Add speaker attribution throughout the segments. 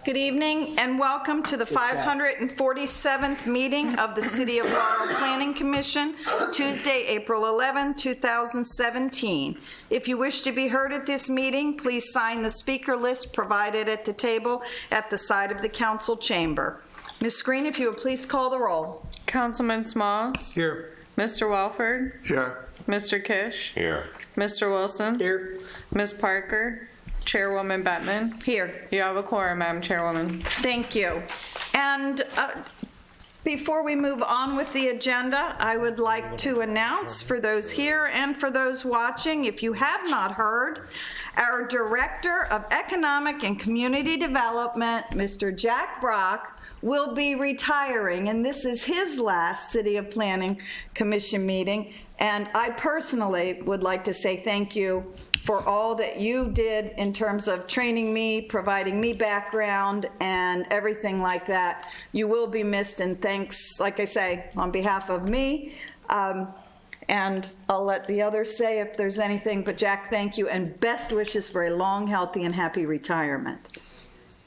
Speaker 1: Good evening and welcome to the 547th meeting of the City of Laurel Planning Commission, Tuesday, April 11, 2017. If you wish to be heard at this meeting, please sign the speaker list provided at the table at the side of the council chamber. Ms. Green, if you would please call the roll.
Speaker 2: Councilman Smalls?
Speaker 3: Here.
Speaker 2: Mr. Welford?
Speaker 3: Here.
Speaker 2: Mr. Kish?
Speaker 3: Here.
Speaker 2: Mr. Wilson?
Speaker 3: Here.
Speaker 2: Ms. Parker? Chairwoman Bettman?
Speaker 1: Here.
Speaker 2: You have a quorum, Madam Chairwoman.
Speaker 1: Thank you. And before we move on with the agenda, I would like to announce for those here and for those watching, if you have not heard, our Director of Economic and Community Development, Mr. Jack Brock, will be retiring, and this is his last City of Planning Commission meeting. And I personally would like to say thank you for all that you did in terms of training me, providing me background, and everything like that. You will be missed, and thanks, like I say, on behalf of me. And I'll let the others say if there's anything, but Jack, thank you, and best wishes for a long, healthy, and happy retirement.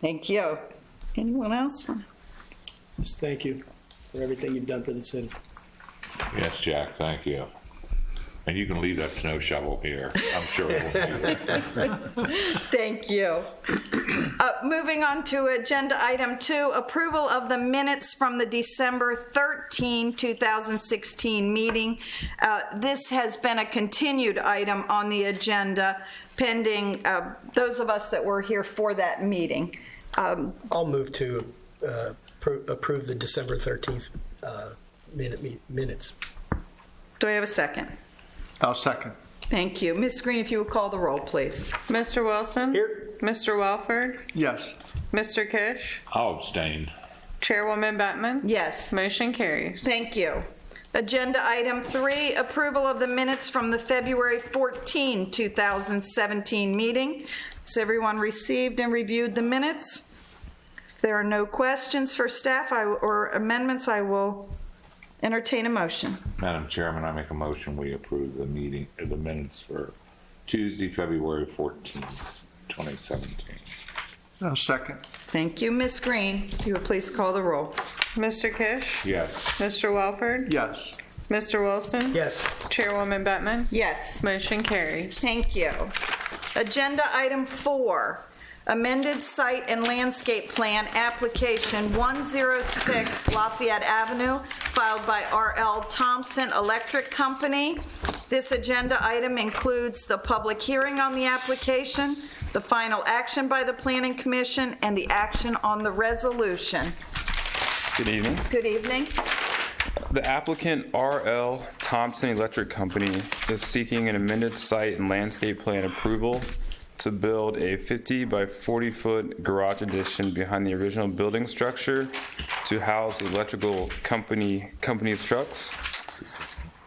Speaker 1: Thank you. Anyone else?
Speaker 4: Just thank you for everything you've done for the city.
Speaker 3: Yes, Jack, thank you. And you can leave that snow shovel here. I'm sure it will be there.
Speaker 1: Thank you. Moving on to agenda item 2, approval of the minutes from the December 13, 2016 meeting. This has been a continued item on the agenda pending those of us that were here for that meeting.
Speaker 4: I'll move to approve the December 13th minutes.
Speaker 1: Do I have a second?
Speaker 5: I'll second.
Speaker 1: Thank you. Ms. Green, if you would call the roll, please.
Speaker 2: Mr. Wilson?
Speaker 4: Here.
Speaker 2: Mr. Welford?
Speaker 5: Yes.
Speaker 2: Mr. Kish?
Speaker 3: I'll abstain.
Speaker 2: Chairwoman Bettman?
Speaker 1: Yes.
Speaker 2: Motion carries.
Speaker 1: Thank you. Agenda item 3, approval of the minutes from the February 14, 2017 meeting. Has everyone received and reviewed the minutes? If there are no questions for staff or amendments, I will entertain a motion.
Speaker 3: Madam Chairman, I make a motion we approve the minutes for Tuesday, February 14th, 2017.
Speaker 5: I'll second.
Speaker 1: Thank you. Ms. Green, if you would please call the roll.
Speaker 2: Mr. Kish?
Speaker 3: Yes.
Speaker 2: Mr. Welford?
Speaker 5: Yes.
Speaker 2: Mr. Wilson?
Speaker 4: Yes.
Speaker 2: Chairwoman Bettman?
Speaker 1: Yes.
Speaker 2: Motion carries.
Speaker 1: Thank you. Agenda item 4, amended site and landscape plan application 106 Lafayette Avenue, filed by Laurel Thompson Electric Company. This agenda item includes the public hearing on the application, the final action by the Planning Commission, and the action on the resolution.
Speaker 6: Good evening.
Speaker 1: Good evening.
Speaker 6: The applicant, R.L. Thompson Electric Company, is seeking an amended site and landscape plan approval to build a 50 by 40 foot garage addition behind the original building structure to house the electrical company's trucks.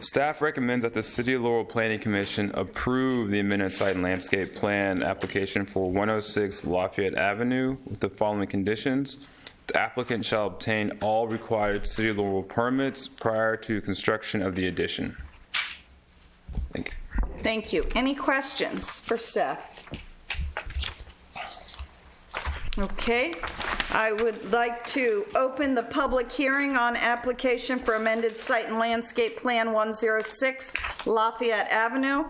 Speaker 6: Staff recommends that the City of Laurel Planning Commission approve the amended site and landscape plan application for 106 Lafayette Avenue with the following conditions. The applicant shall obtain all required City of Laurel permits prior to construction of the addition. Thank you.
Speaker 1: Thank you. Any questions for staff? Okay. I would like to open the public hearing on application for amended site and landscape plan 106 Lafayette Avenue.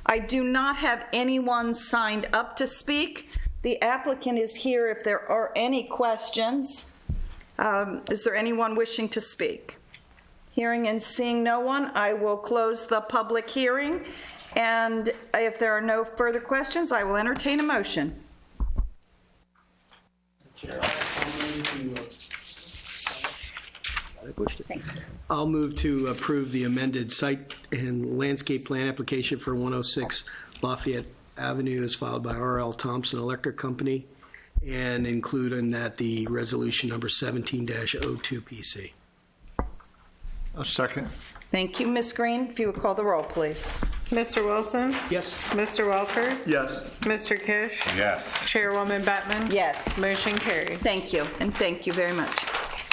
Speaker 1: I do not have anyone signed up to speak. The applicant is here if there are any questions. Is there anyone wishing to speak? Hearing and seeing no one, I will close the public hearing. And if there are no further questions, I will entertain a motion.
Speaker 4: I'll move to approve the amended site and landscape plan application for 106 Lafayette Avenue as filed by R.L. Thompson Electric Company, and include in that the resolution number 17-02 PC.
Speaker 5: I'll second.
Speaker 1: Thank you. Ms. Green, if you would call the roll, please.
Speaker 2: Mr. Wilson?
Speaker 4: Yes.
Speaker 2: Mr. Welford?
Speaker 5: Yes.
Speaker 2: Mr. Kish?
Speaker 3: Yes.
Speaker 2: Chairwoman Bettman?
Speaker 1: Yes.
Speaker 2: Motion carries.
Speaker 1: Thank you, and thank you very much.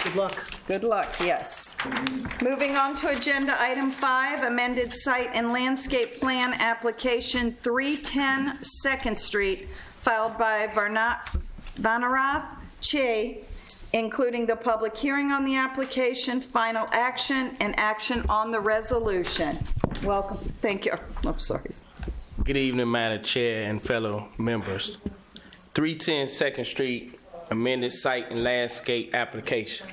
Speaker 4: Good luck.
Speaker 1: Good luck, yes. Moving on to agenda item 5, amended site and landscape plan application 310 2nd Street, filed by Vannarath Chea, including the public hearing on the application, final action, and action on the resolution. Welcome. Thank you. I'm sorry.
Speaker 7: Good evening, Madam Chair and fellow members. 310 Second Street, amended site and landscape application.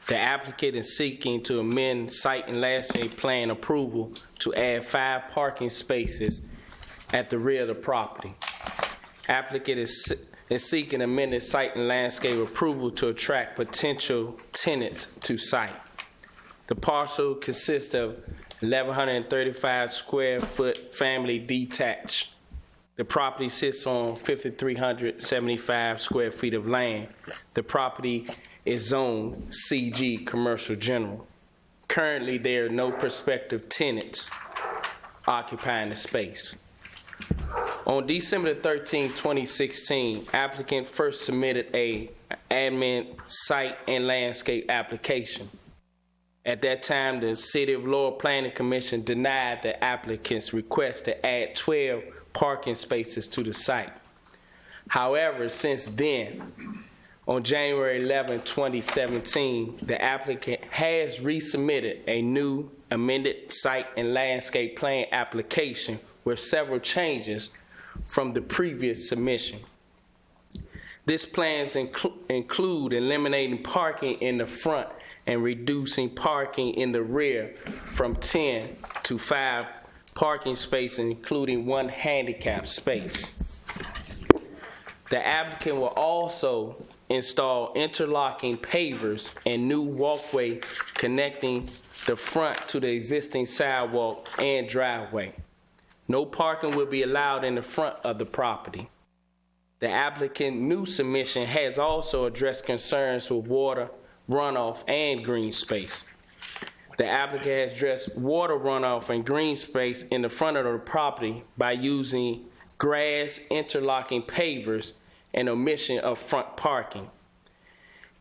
Speaker 7: The applicant is seeking to amend site and landscape plan approval to add 5 parking spaces at the rear of the property. Applicant is seeking amended site and landscape approval to attract potential tenants to site. The parcel consists of 1,135 square foot family detached. The property sits on 5,375 square feet of land. The property is zoned CG Commercial General. Currently, there are no prospective tenants occupying the space. On December 13, 2016, applicant first submitted a amended site and landscape application. At that time, the City of Laurel Planning Commission denied the applicant's request to add 12 parking spaces to the site. However, since then, on January 11, 2017, the applicant has resubmitted a new amended site and landscape plan application with several changes from the previous submission. This plans include eliminating parking in the front and reducing parking in the rear from 10 to 5 parking spaces, including 1 handicap space. The applicant will also install interlocking pavers and new walkway connecting the front to the existing sidewalk and driveway. No parking will be allowed in the front of the property. The applicant's new submission has also addressed concerns with water runoff and green space. The applicant has addressed water runoff and green space in the front of the property by using grass interlocking pavers and omission of front parking.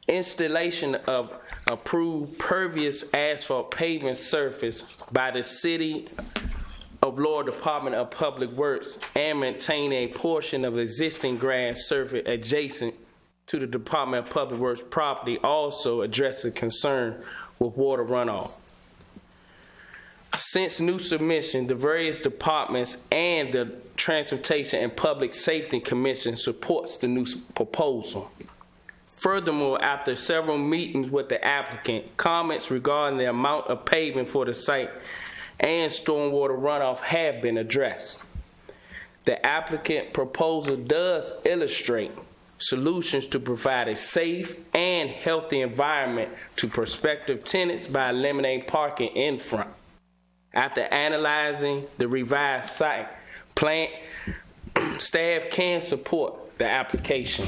Speaker 7: Installation of approved pervious asphalt pavement surface by the City of Laurel Department of Public Works and maintain a portion of existing grass surface adjacent to the Department of Public Works property also addresses concern with water runoff. Since new submission, the various departments and the Transportation and Public Safety Commission supports the new proposal. Furthermore, after several meetings with the applicant, comments regarding the amount of paving for the site and stormwater runoff have been addressed. The applicant proposal does illustrate solutions to provide a safe and healthy environment to prospective tenants by eliminating parking in front. After analyzing the revised site plan, staff can support the application.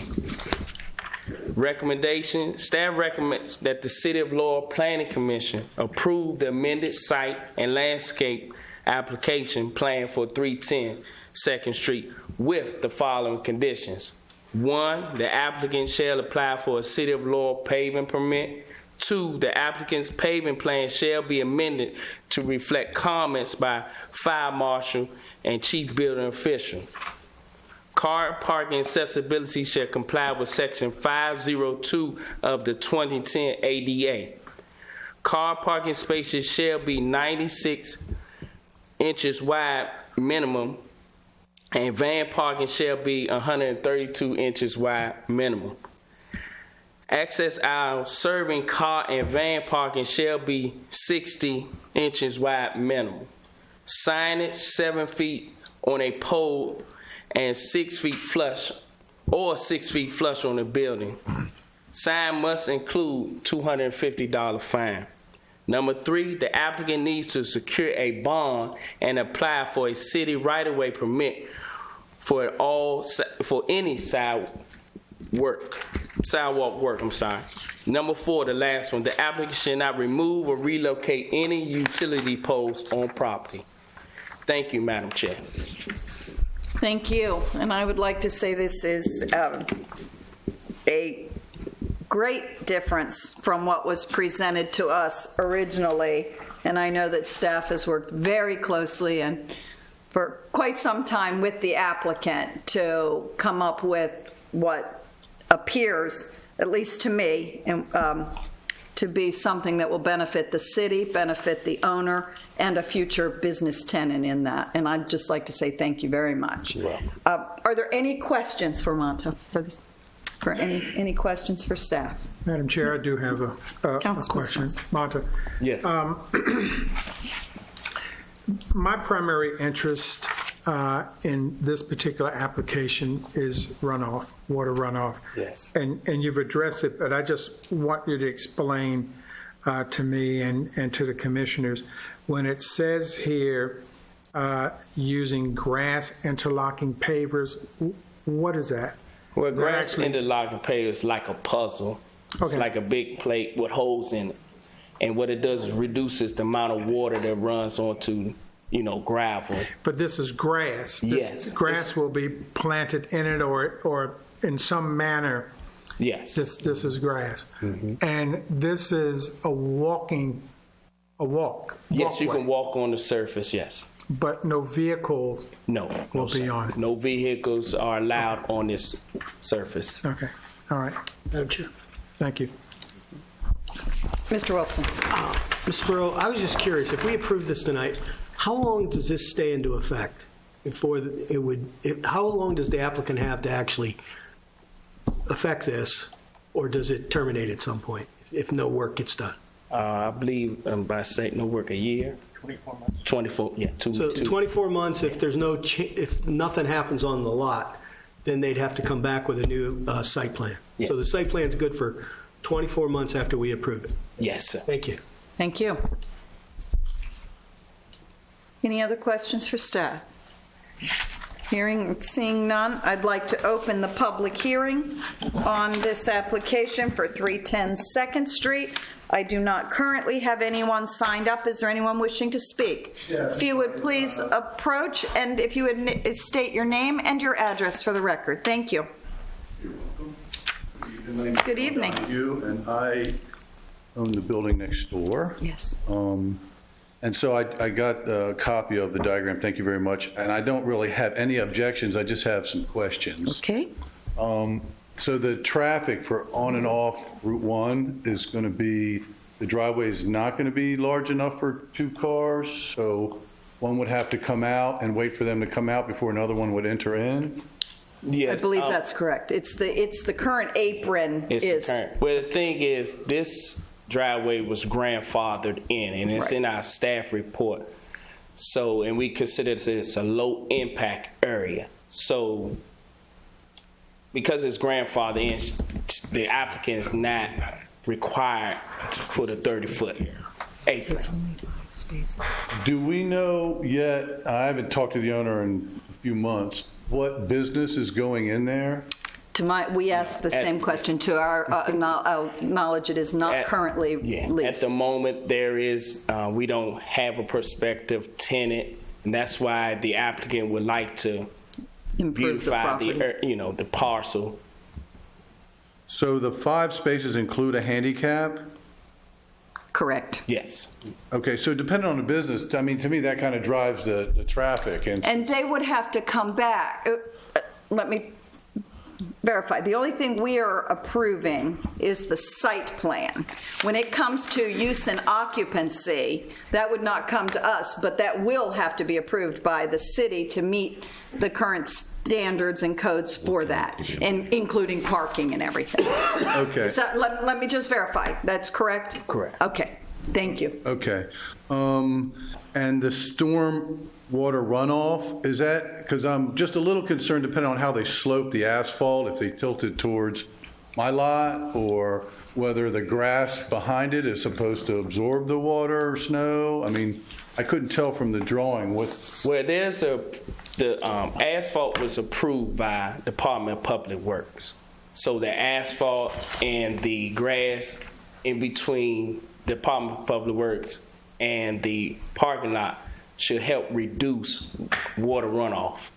Speaker 7: Recommendation: staff recommends that the City of Laurel Planning Commission approve the amended site and landscape application plan for 310 2nd Street with the following conditions. 1, the applicant shall apply for a City of Laurel paving permit. 2, the applicant's paving plan shall be amended to reflect comments by fire marshal and chief building official. Car parking accessibility shall comply with section 502 of the 2010 ADA. Car parking spaces shall be 96 inches wide minimum, and van parking shall be 132 inches wide minimum. Access aisle serving car and van parking shall be 60 inches wide minimum. Signage 7 feet on a pole and 6 feet flush or 6 feet flush on the building. Sign must include $250 fine. Number 3, the applicant needs to secure a bond and apply for a city right-of-way permit for any sidewalk work. Number 4, the last one, the applicant should not remove or relocate any utility poles on property. Thank you, Madam Chair.
Speaker 1: Thank you. And I would like to say this is a great difference from what was presented to us originally. And I know that staff has worked very closely and for quite some time with the applicant to come up with what appears, at least to me, to be something that will benefit the city, benefit the owner, and a future business tenant in that. And I'd just like to say thank you very much. Are there any questions for Monta? For any questions for staff?
Speaker 8: Madam Chair, I do have a
Speaker 1: Councilman
Speaker 8: question. Monta.
Speaker 7: Yes.
Speaker 8: My primary interest in this particular application is runoff, water runoff.
Speaker 7: Yes.
Speaker 8: And you've addressed it, but I just want you to explain to me and to the commissioners, when it says here using grass interlocking pavers, what is that?
Speaker 7: Well,
Speaker 8: Is that
Speaker 7: grass
Speaker 8: actually-
Speaker 7: interlocking pavers is like a puzzle. It's
Speaker 8: Okay.
Speaker 7: like a big plate with holes in it. And what it does is reduces the amount of water that runs onto, gravel.
Speaker 8: But this is grass.
Speaker 7: Yes.
Speaker 8: Grass will be planted in it or in some manner.
Speaker 7: Yes.
Speaker 8: This is grass. And this is a walk.
Speaker 7: Yes, you
Speaker 8: walkway,
Speaker 7: can walk on the surface, yes.
Speaker 8: But no vehicles.
Speaker 7: No.
Speaker 8: Will
Speaker 7: sir.
Speaker 8: be on it.
Speaker 7: No vehicles are allowed on this surface.
Speaker 8: Okay. All right.
Speaker 4: Madam Chair.
Speaker 8: Thank you.
Speaker 1: Mr. Wilson?
Speaker 4: Mr. Burrow, I was just curious, if we approve this tonight, how long does this stay into effect? How long does the applicant have to actually affect this, or does it terminate at some point if no work gets done?
Speaker 7: I believe by saying no work a year. 24 months. 24, yeah.
Speaker 4: So 24 months, if there's if nothing happens on the lot, then they'd have to come back with a new site plan.
Speaker 7: Yeah.
Speaker 4: So the site plan's good for 24 months after we approve it.
Speaker 7: Yes, sir.
Speaker 4: Thank you.
Speaker 1: Thank you. Any other questions for staff? Hearing and seeing none, I'd like to open the public hearing on this application for 310 2nd Street. I do not currently have anyone signed up. Is there anyone wishing to speak? If you would please approach, and if you would state your name and your address for the record. Thank you. Good evening.
Speaker 9: You and I own the building next door.
Speaker 1: Yes.
Speaker 9: And so I got a copy of the diagram. Thank you very much. And I don't really have any objections. I just have some questions.
Speaker 1: Okay.
Speaker 9: So the traffic for on and off Route 1 is going to be, the driveway is not going to be large enough for 2 cars. So one would have to come out and wait for them to come out before another one would enter in.
Speaker 7: Yes.
Speaker 1: I believe that's correct. It's the current apron
Speaker 7: It's
Speaker 1: is.
Speaker 7: the current. Well, the thing is, this driveway was grandfathered in, and it's
Speaker 1: Right.
Speaker 7: in our staff report. So, and we consider this a low impact area. So, because it's grandfathered in, the applicant is not required to put a 30-foot apron.
Speaker 9: Do we know yet, I haven't talked to the owner in a few months, what business is going in there?
Speaker 1: We asked the same question to our knowledge. It is not currently
Speaker 7: Yeah. At
Speaker 1: leased.
Speaker 7: the moment, there is, we don't have a prospective tenant, and that's why the applicant would like to
Speaker 1: Improve the
Speaker 7: beautify
Speaker 1: property.
Speaker 7: the parcel.
Speaker 9: So the 5 spaces include a handicap?
Speaker 1: Correct.
Speaker 7: Yes.
Speaker 9: Okay, so depending on the business, I mean, to me, that kind of drives the traffic.
Speaker 1: And they would have to come back. Let me verify. The only thing we are approving is the site plan. When it comes to use and occupancy, that would not come to us, but that will have to be approved by the city to meet the current standards and codes for that, and including parking and everything.
Speaker 9: Okay.
Speaker 1: Let me just verify. That's correct?
Speaker 7: Correct.
Speaker 1: Okay. Thank you.
Speaker 9: Okay. And the storm water runoff, is that, because I'm just a little concerned depending on how they slope the asphalt, if they tilt it towards my lot, or whether the grass behind it is supposed to absorb the water or snow. I mean, I couldn't tell from the drawing what.
Speaker 7: Where the asphalt was approved by Department of Public Works. So the asphalt and the grass in between Department of Public Works and the parking lot should help reduce water runoff.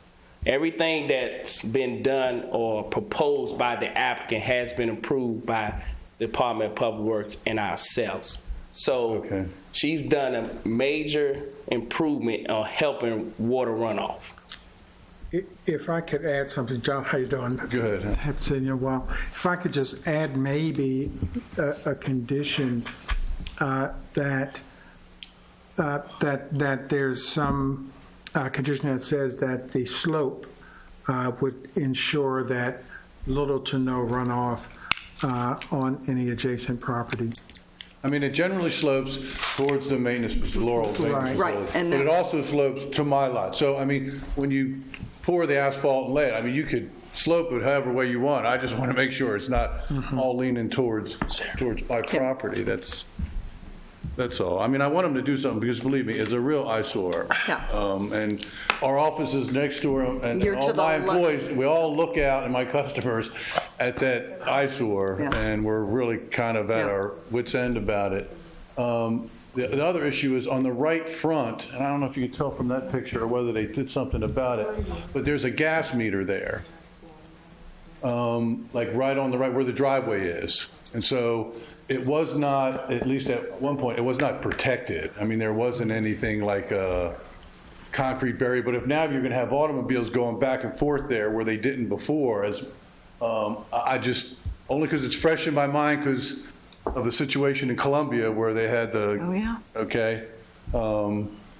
Speaker 7: Everything that's been done or proposed by the applicant has been approved by the Department of Public Works and ourselves. So
Speaker 9: Okay.
Speaker 7: she's done a major improvement on helping water runoff.
Speaker 8: If I could add something, John, how you doing?
Speaker 9: Go ahead.
Speaker 8: Haven't seen you in a while. If I could just add maybe a condition that there's some condition that says that the slope would ensure that little to no runoff on any adjacent property.
Speaker 9: I mean, it generally slopes towards the maintenance, Laurel maintenance
Speaker 1: Right,
Speaker 9: facility,
Speaker 1: and
Speaker 9: but it
Speaker 1: that's-
Speaker 9: also slopes to my lot. So, I mean, when you pour the asphalt and lay it, I mean, you could slope it however way you want. I just want to make sure it's not all leaning towards my property. That's all. I mean, I want them to do something because, believe me, it's a real eyesore.
Speaker 1: Yeah.
Speaker 9: And our office is next door, and
Speaker 1: You're to
Speaker 9: all
Speaker 1: the
Speaker 9: my
Speaker 1: left.
Speaker 9: employees, we all look out, and my customers, at that eyesore,
Speaker 1: Yeah.
Speaker 9: and we're really kind of at
Speaker 1: Yeah.
Speaker 9: our wits' end about it. The other issue is on the right front, and I don't know if you can tell from that picture or whether they did something about it, but there's a gas meter there, like right on the right where the driveway is. And so it was not, at least at one point, it was not protected. I mean, there wasn't anything like a concrete barrier, but if now you're going to have automobiles going back and forth there where they didn't before, I just, only because it's fresh in my mind because of the situation in Columbia where they had the.
Speaker 1: Oh, yeah.
Speaker 9: Okay.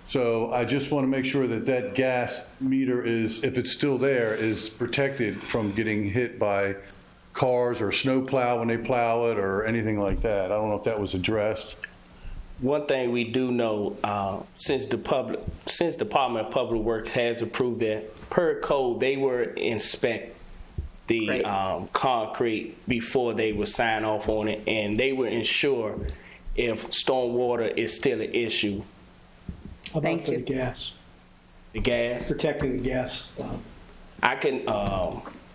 Speaker 9: So I just want to make sure that that gas meter is, if it's still there, is protected from getting hit by cars or snow plow when they plow it or anything like that. I don't know if that was addressed.
Speaker 7: One thing we do know, since Department of Public Works has approved that, per code, they were inspect the
Speaker 1: Right.
Speaker 7: concrete before they would sign off on it, and they would ensure if stormwater is still an issue.
Speaker 4: How
Speaker 1: Thank
Speaker 4: about for
Speaker 1: you.
Speaker 4: the gas?
Speaker 7: The gas,
Speaker 4: Protecting the gas.
Speaker 7: I can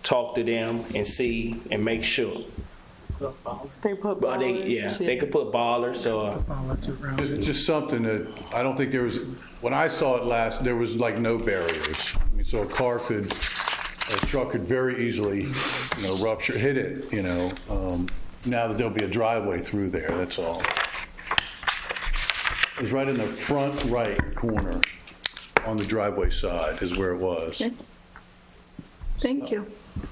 Speaker 7: talk to them and see and make sure.
Speaker 2: They put
Speaker 7: But they could put ballers or.
Speaker 9: Just something that, I don't think there was, when I saw it last, there was like no barriers. I mean, so a truck could very easily, rupture, hit it, now that there'll be a driveway through there, that's all. It was right in the front right corner on the driveway side is where it was.
Speaker 1: Okay. Thank you.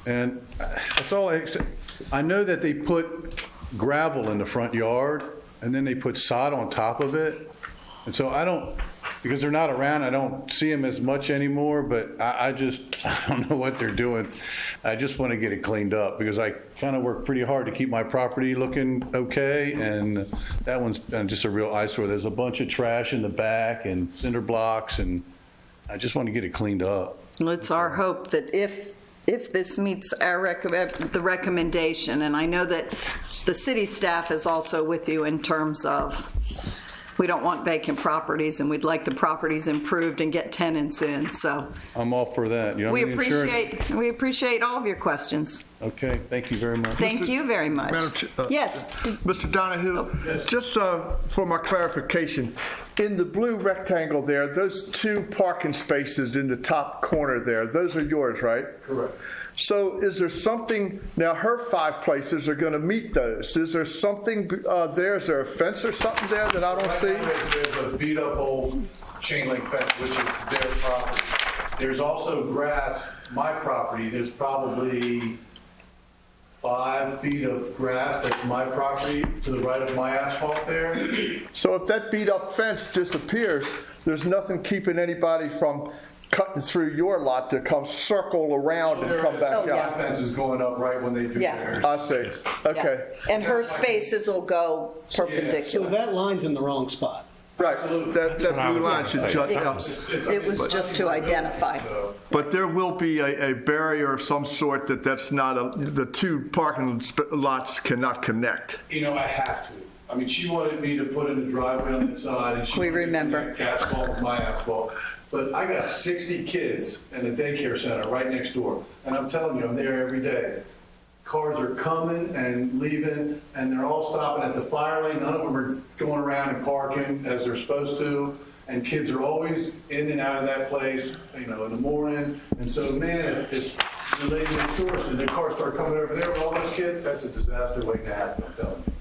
Speaker 9: And that's all I know that they put gravel in the front yard and then they put sod on top of it. And so because they're not around, I don't see them as much anymore, but I don't know what they're doing. I just want to get it cleaned up because I kind of work pretty hard to keep my property looking okay. And that one's been just a real eyesore. There's a bunch of trash in the back and cinder blocks, and I just want to get it cleaned up.
Speaker 1: Well, it's our hope that if this meets the recommendation, and I know that the city staff is also with you in terms of, we don't want vacant properties and we'd like the properties improved and get tenants in, so.
Speaker 9: I'm all for that.
Speaker 1: We appreciate all of your questions.
Speaker 9: Okay, thank you very much.
Speaker 1: Thank you very much.
Speaker 5: Madam Chair,
Speaker 1: Yes,
Speaker 5: Mr. Donahue, just for my clarification, in the blue rectangle there, those 2 parking spaces in the top corner there, those are yours, right?
Speaker 9: Correct.
Speaker 5: So is there something, now her 5 places are going to meet those. Is there something there? Is there a fence or something there that I don't see?
Speaker 9: There's a beat-up old chain link fence, which is their property. There's also grass, my property. There's probably 5 feet of grass that's my property to the right of my asphalt there.
Speaker 5: So if that beat-up fence disappears, there's nothing keeping anybody from cutting through your lot to come circle around and come back
Speaker 1: Oh,
Speaker 5: out.
Speaker 9: My fence is going up right when they do
Speaker 1: Yeah.
Speaker 9: theirs.
Speaker 5: I see. Okay.
Speaker 1: yeah. And her spaces will go
Speaker 4: So
Speaker 1: perpendicular.
Speaker 4: that line's in the wrong spot.
Speaker 5: Right. That blue line should jut out.
Speaker 1: It was just to identify.
Speaker 5: But there will be a barrier of some sort that's not, the 2 parking lots cannot connect.
Speaker 9: I have to. I mean, she wanted me to put in the driveway on the side, and she
Speaker 1: We
Speaker 9: wanted to
Speaker 1: remember.
Speaker 9: connect asphalt with my asphalt. But I got 60 kids in a daycare center right next door, and I'm telling you, I'm there every day. Cars are coming and leaving, and they're all stopping at the fire lane. None of them are going around and parking as they're supposed to. And kids are always in and out of that place, in the morning. And so, man, if the lady next door and the cars start coming over there with all those kids, that's a disaster waiting to happen, I'm telling you.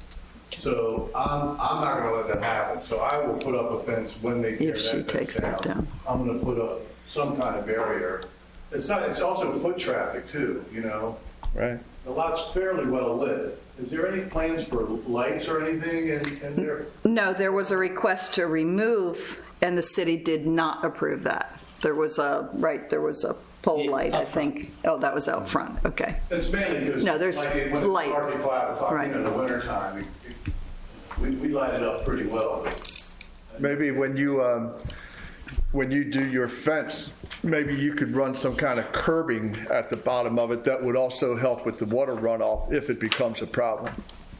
Speaker 9: So I'm not going to let that happen. So I will put up a fence when they tear
Speaker 1: If she
Speaker 9: that fence
Speaker 1: takes that down.
Speaker 9: I'm going to put up some kind of barrier it's also foot traffic too, you know?
Speaker 5: Right.
Speaker 9: The lot's fairly well lit. Is there any plans for lights or anything in there?
Speaker 1: No, there was a request to remove, and the city did not approve that. There was a pole light, I think. Oh, that was out front, okay.
Speaker 9: It's mainly because,
Speaker 1: No, there's
Speaker 9: like, when it's
Speaker 1: light.
Speaker 9: dark at 5 o'clock,
Speaker 1: Right.
Speaker 9: in the wintertime, we light it up pretty well.
Speaker 5: Maybe when you do your fence, maybe you could run some kind of curbing at the bottom of it. That would also help with the water runoff if it becomes a problem.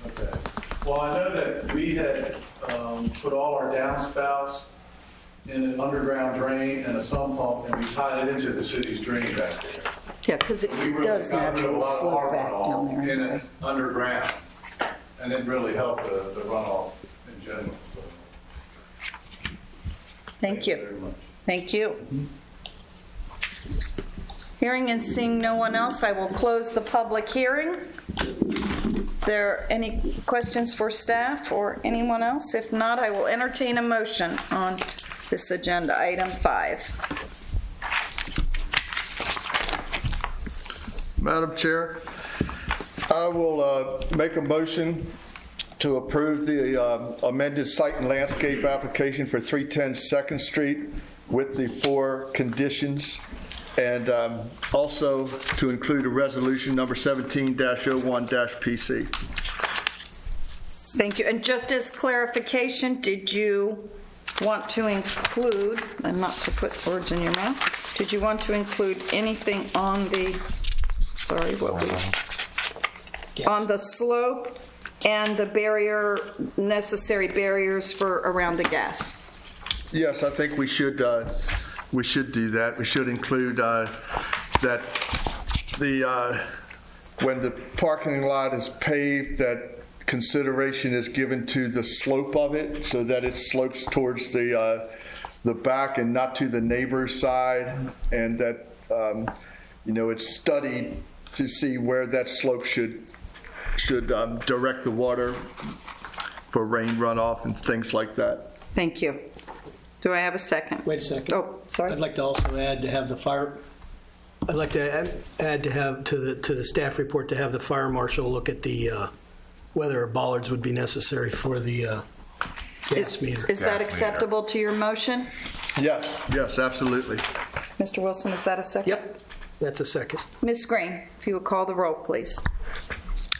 Speaker 9: Okay. Well, I know that we had put all our downspouts in an underground drain and a sump pump, and we tied it into the city's drain back there.
Speaker 1: Yeah, because it
Speaker 9: We really
Speaker 1: does
Speaker 9: got rid of a
Speaker 1: naturally
Speaker 9: lot of
Speaker 1: slope
Speaker 9: our
Speaker 1: back down
Speaker 9: runoff
Speaker 1: there.
Speaker 9: in
Speaker 1: anyway.
Speaker 9: it underground, and it really helped the runoff in general. So,
Speaker 1: Thank you.
Speaker 9: very much.
Speaker 1: Thank you. Hearing and seeing no one else, I will close the public hearing. There any questions for staff or anyone else? If not, I will entertain a motion on this agenda, item 5.
Speaker 5: Madam Chair, I will make a motion to approve the amended site and landscape application for 310 Second Street with the 4 conditions, and also to include a resolution number 17-01-PC.
Speaker 1: Thank you. And just as clarification, did you want to include, and not to put words in your mouth, did you want to include anything on the, sorry, what we, on the slope and the barrier, necessary barriers for around the gas?
Speaker 5: Yes, I think we should do that. We should include that when the parking lot is paved, that consideration is given to the slope of it so that it slopes towards the back and not to the neighbor's side, and that it's studied to see where that slope should direct the water for rain runoff and things like that.
Speaker 1: Thank you. Do I have a second?
Speaker 4: Wait a second.
Speaker 1: Oh, sorry.
Speaker 4: I'd like to also add to have the fire, I'd like to add to have to the staff report to have the fire marshal look at the whether bollards would be necessary for the gas meter.
Speaker 1: Is that acceptable to your motion?
Speaker 5: Yes, absolutely.
Speaker 1: Mr. Wilson, is that a second?
Speaker 4: Yep, that's a second.
Speaker 1: Ms. Green, if you would call the roll, please.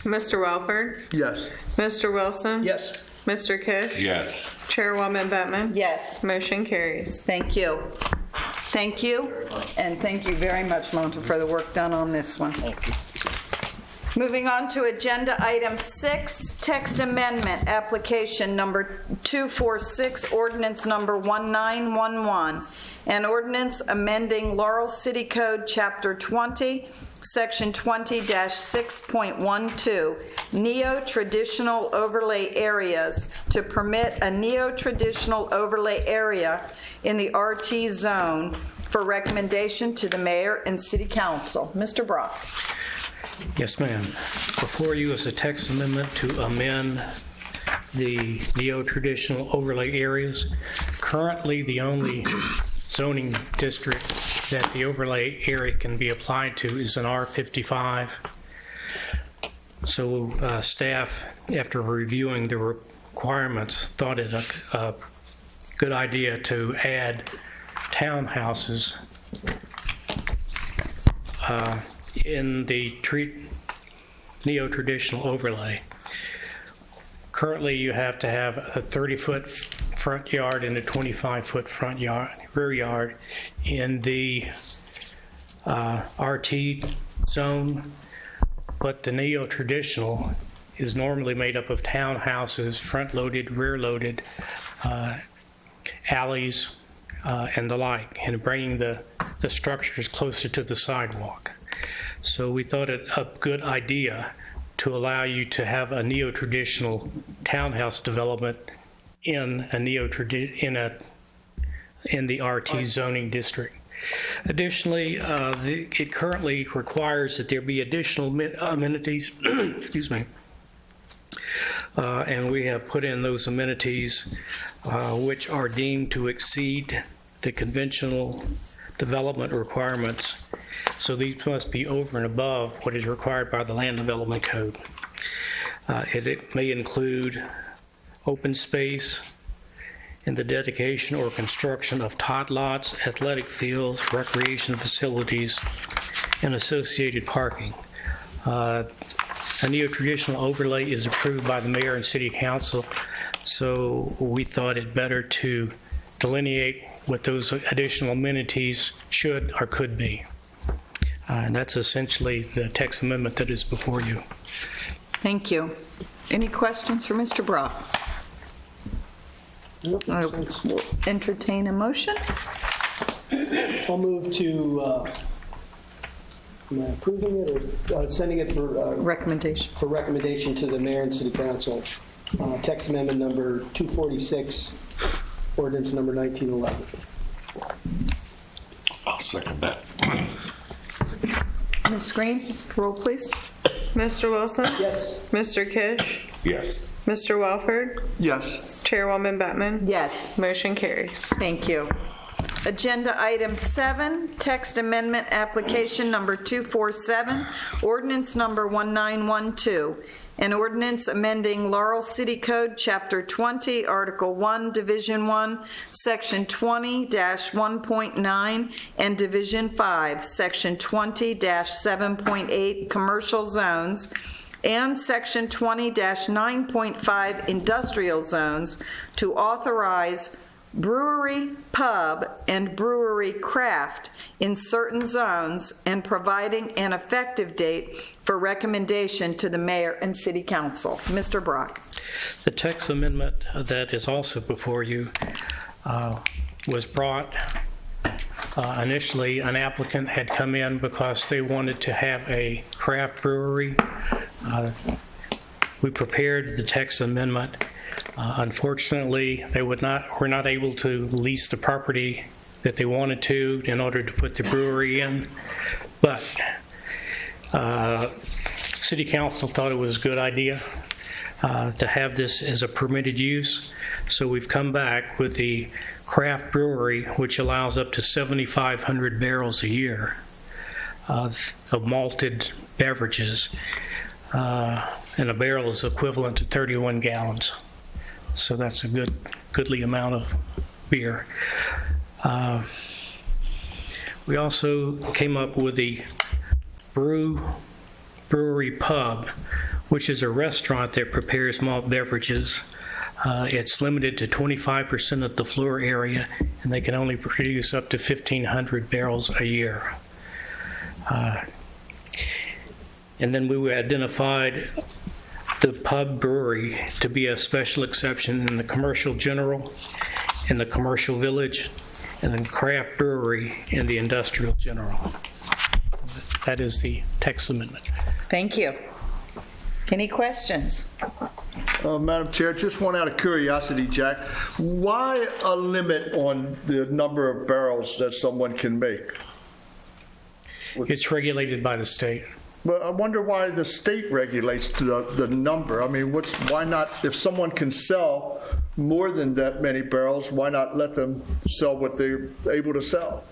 Speaker 2: Mr. Welford?
Speaker 5: Yes.
Speaker 2: Mr. Wilson?
Speaker 4: Yes.
Speaker 2: Mr. Kish?
Speaker 3: Yes.
Speaker 2: Chairwoman Bettman?
Speaker 1: Yes.
Speaker 2: Motion carries.
Speaker 1: Thank you. Thank you, and thank you very much, Monta, for the work done on this one.
Speaker 7: Thank you.
Speaker 1: Moving on to agenda item 6, text amendment, application number 246, ordinance number 1911, an ordinance amending Laurel City Code, Chapter 20, Section 20-6.12, neo-traditional overlay areas to permit a neo-traditional overlay area in the RT zone for recommendation to the mayor and city council. Mr. Brock.
Speaker 10: Yes, ma'am. Before you is a text amendment to amend the neo-traditional overlay areas. Currently, the only zoning district that the overlay area can be applied to is an R55. So staff, after reviewing the requirements, thought it a good idea to add townhouses in the neo-traditional overlay. Currently, you have to have a 30-foot front yard and a 25-foot front yard, rear yard in the RT zone, but the neo-traditional is normally made up of townhouses, front-loaded, rear-loaded, alleys, and the like, and bringing the structures closer to the sidewalk. So we thought it a good idea to allow you to have a neo-traditional townhouse development in a in the RT zoning district. Additionally, it currently requires that there be additional amenities, excuse me, and we have put in those amenities which are deemed to exceed the conventional development requirements. So these must be over and above what is required by the Land Development Code. It may include open space and the dedication or construction of tot lots, athletic fields, recreation facilities, and associated parking. A neo-traditional overlay is approved by the mayor and city council, so we thought it better to delineate what those additional amenities should or could be. And that's essentially the text amendment that is before you.
Speaker 1: Thank you. Any questions for Mr. Brock? I will entertain a motion.
Speaker 4: I'll move to, am I approving it or sending it for
Speaker 1: Recommendation.
Speaker 4: recommendation to the mayor and city council? Text amendment number 246, ordinance number 1911.
Speaker 3: I'll second that.
Speaker 1: Ms. Green, roll please.
Speaker 2: Mr. Wilson?
Speaker 4: Yes.
Speaker 2: Mr. Kish?
Speaker 3: Yes.
Speaker 2: Mr. Welford?
Speaker 5: Yes.
Speaker 2: Chairwoman Bettman?
Speaker 1: Yes.
Speaker 2: Motion carries.
Speaker 1: Thank you. Agenda item 7, text amendment application number 247, ordinance number 1912, an ordinance amending Laurel City Code, Chapter 20, Article 1, Division 1, Section 20-1.9, and Division 5, Section 20-7.8, Commercial Zones, and Section 20-9.5, Industrial Zones, to authorize brewery, pub, and brewery craft in certain zones and providing an effective date for recommendation to the mayor and city council. Mr. Brock.
Speaker 10: The text amendment that is also before you was brought. Initially, an applicant had come in because they wanted to have a craft brewery. We prepared the text amendment. Unfortunately, they were not able to lease the property that they wanted to in order to put the brewery in. But City Council thought it was a good idea to have this as a permitted use. So we've come back with the craft brewery, which allows up to 7,500 barrels a year of malted beverages. And a barrel is equivalent to 31 gallons. So that's a goodly amount of beer. We also came up with the brewery pub, which is a restaurant that prepares malt beverages. It's limited to 25% of the floor area, and they can only produce up to 1,500 barrels a year. And then we identified the pub brewery to be a special exception in the commercial general, in the commercial village, and then craft brewery in the industrial general. That is the text amendment.
Speaker 1: Thank you. Any questions?
Speaker 5: Madam Chair, just one out of curiosity, Jack. Why a limit on the number of barrels that someone can make?
Speaker 10: It's regulated by the state.
Speaker 5: But I wonder why the state regulates the number. I mean, why not, if someone can sell more than that many barrels, why not let them sell what they're able to sell?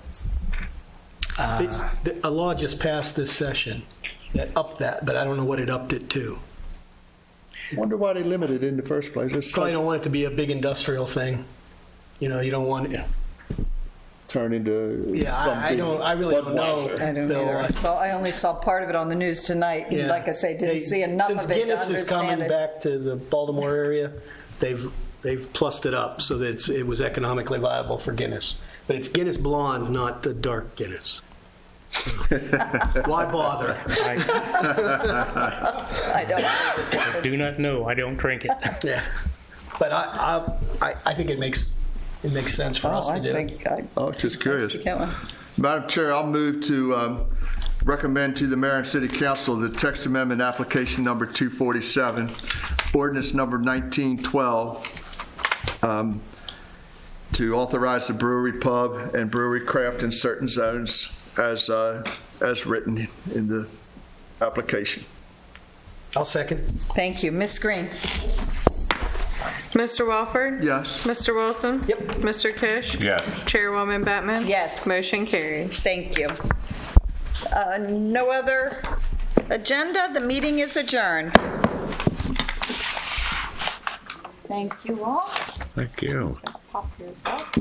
Speaker 4: A law just passed this session that upped that, but I don't know what it upped it to.
Speaker 5: I wonder why they limited it in the first place. It's
Speaker 4: Probably don't want it to be a big industrial thing. You know, you don't want it.
Speaker 5: turn into
Speaker 4: I really don't know.
Speaker 1: I don't
Speaker 4: Bill.
Speaker 1: either. I only saw part of it on the news tonight.
Speaker 4: Yeah.
Speaker 1: Like I say, didn't see enough of it to
Speaker 4: Since
Speaker 1: understand
Speaker 4: Guinness is coming
Speaker 1: it.
Speaker 4: back to the Baltimore area, they've plussed it up so that it was economically viable for Guinness. But it's Guinness Blonde, not the dark Guinness. Why bother?
Speaker 1: I don't.
Speaker 10: I do not know. I don't drink it.
Speaker 4: Yeah, but I think it makes sense for us to do.
Speaker 5: I was just curious.
Speaker 1: Mr. Catlin.
Speaker 5: Madam Chair, I'll move to recommend to the mayor and city council the text amendment application number 247, ordinance number 1912, to authorize the brewery pub and brewery craft in certain zones as written in the application.
Speaker 4: I'll second.
Speaker 1: Thank you. Ms. Green.
Speaker 2: Mr. Walford?
Speaker 5: Yes.
Speaker 2: Mr. Wilson?
Speaker 4: Yep.
Speaker 2: Mr. Kish?
Speaker 3: Yes.
Speaker 2: Chairwoman Batman?
Speaker 1: Yes.
Speaker 2: Motion carries.
Speaker 1: Thank you. No other agenda. The meeting is adjourned. Thank you all.
Speaker 3: Thank you.
Speaker 1: Pop yours up.